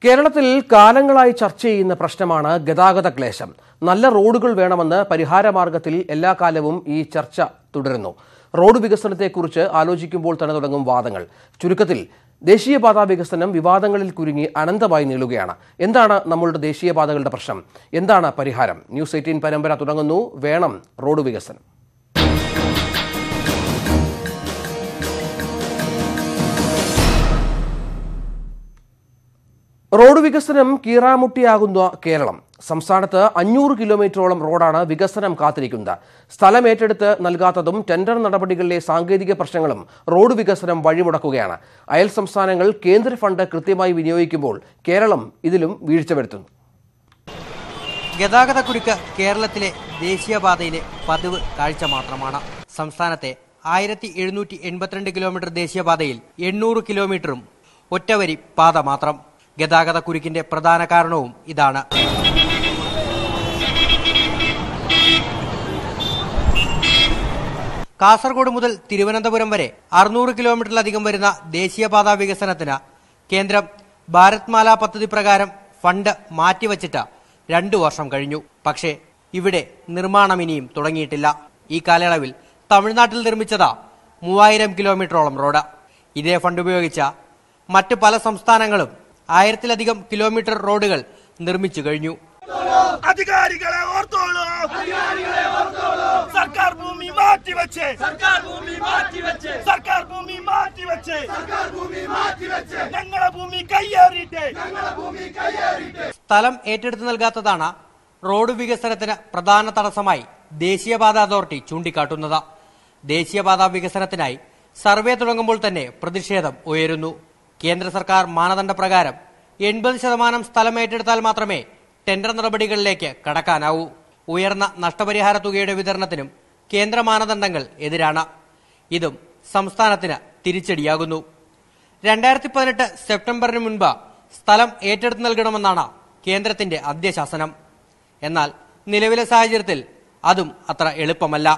കേരളത്തിൽ കാലങ്ങളായി ചർച്ച ചെയ്യുന്ന പ്രശ്നമാണ് ഗതാഗത ക്ലേശം. നല്ല റോഡുകൾ വേണമെന്ന് പരിഹാരമാർഗത്തിൽ എല്ലാ കാലവും ഈ ചർച്ച തുടരുന്നു. റോഡ് വികസനത്തെക്കുറിച്ച് ആലോചിക്കുമ്പോൾ തന്നെ തുടങ്ങും വാദങ്ങൾ. ചുരുക്കത്തിൽ ദേശീയപാതാ വികസനം വിവാദങ്ങളിൽ കുരുങ്ങി അനന്തമായി നീളുകയാണ്. എന്താണ് നമ്മളുടെ ദേശീയപാതകളുടെ പ്രശ്നം? എന്താണ് പരിഹാരം? ന്യൂസ് 18 പരമ്പര തുടങ്ങുന്നു. വേണം റോഡ് വികസനം. റോഡ് വികസനം കീറാമുട്ടിയാകുന്ന കേരളം. സംസ്ഥാനത്ത് 500 കിലോമീറ്ററോളം റോഡാണ് വികസനം കാത്തിരിക്കുന്നത്. സ്ഥലം ഏറ്റെടുത്ത് നൽകാത്തതും ടെൻഡർ നടപടികളിലെ സാങ്കേതിക പ്രശ്നങ്ങളും റോഡ് വികസനം വഴിമുടക്കുകയാണ്. അയൽ സംസ്ഥാനങ്ങൾ കേന്ദ്ര ഫണ്ട് കൃത്യമായി വിനിയോഗിക്കുമ്പോൾ കേരളം ഇതിലും വീഴ്ച വരുത്തുന്നു. ഗതാഗതക്കുരുക്ക് കേരളത്തിലെ ദേശീയപാതയിലെ പതിവ് കാഴ്ച മാത്രമാണ്. സംസ്ഥാനത്തെ 1782 കിലോമീറ്റർ ദേശീയപാതയിൽ 800 കിലോമീറ്ററും ഒറ്റവരി പാത മാത്രം. ഗതാഗതക്കുരുക്കിന്റെ പ്രധാന കാരണവും ഇതാണ്. കാസർഗോഡ് മുതൽ തിരുവനന്തപുരം വരെ 600 കിലോമീറ്ററിലധികം വരുന്ന ദേശീയപാതാ വികസനത്തിന് കേന്ദ്രം ഭാരത് മാല പദ്ധതി പ്രകാരം ഫണ്ട് മാറ്റിവച്ചിട്ട് 2 വർഷം കഴിഞ്ഞു. പക്ഷേ ഇവിടെ നിർമ്മാണം ഇനിയും തുടങ്ങിയിട്ടില്ല. ഈ കാലയളവിൽ തമിഴ്നാട്ടിൽ നിർമ്മിച്ചത് 3000 കിലോമീറ്ററോളം റോഡ്. ഇതേ ഫണ്ട് ഉപയോഗിച്ച മറ്റ് പല സംസ്ഥാനങ്ങളും 1000-ലധികം കിലോമീറ്റർ റോഡുകൾ നിർമ്മിച്ചു കഴിഞ്ഞു. അധികാരികളെ ഓർത്തോളൂ, സർക്കാർ ഭൂമി മാറ്റിവെച്ച്, സർക്കാർ ഭൂമി മാറ്റിവെച്ച്, ഞങ്ങളുടെ ഭൂമി കയ്യേറിയിട്ട്. സ്ഥലം ഏറ്റെടുത്ത് നൽകാത്തതാണ് റോഡ് വികസനത്തിന് പ്രധാന തടസ്സമായി ദേശീയപാത അതോറിറ്റി ചൂണ്ടിക്കാട്ടുന്നത്. ദേശീയപാത വികസനത്തിനായി സർവേ തുടങ്ങുമ്പോൾ തന്നെ പ്രതിഷേധം ഉയരുന്നു. കേന്ദ്ര സർക്കാർ മാനദണ്ഡ പ്രകാരം 80% സ്ഥലം ഏറ്റെടുത്താൽ മാത്രമേ ടെൻഡർ നടപടികളിലേക്ക് കടക്കാനാവൂ. ഉയർന്ന നഷ്ടപരിഹാര തുകയുടെ വിതരണത്തിനും കേന്ദ്ര മാനദണ്ഡങ്ങൾ എതിരാണ്. ഇതും സംസ്ഥാനത്തിന് തിരിച്ചടിയാകുന്നു. 2018 സെപ്റ്റംബറിന് മുൻപ് സ്ഥലം ഏറ്റെടുത്ത് നൽകണമെന്നാണ് കേന്ദ്രത്തിന്റെ അന്ത്യശാസനം. എന്നാൽ നിലവിലെ സാഹചര്യത്തിൽ അതും അത്ര എളുപ്പമല്ല.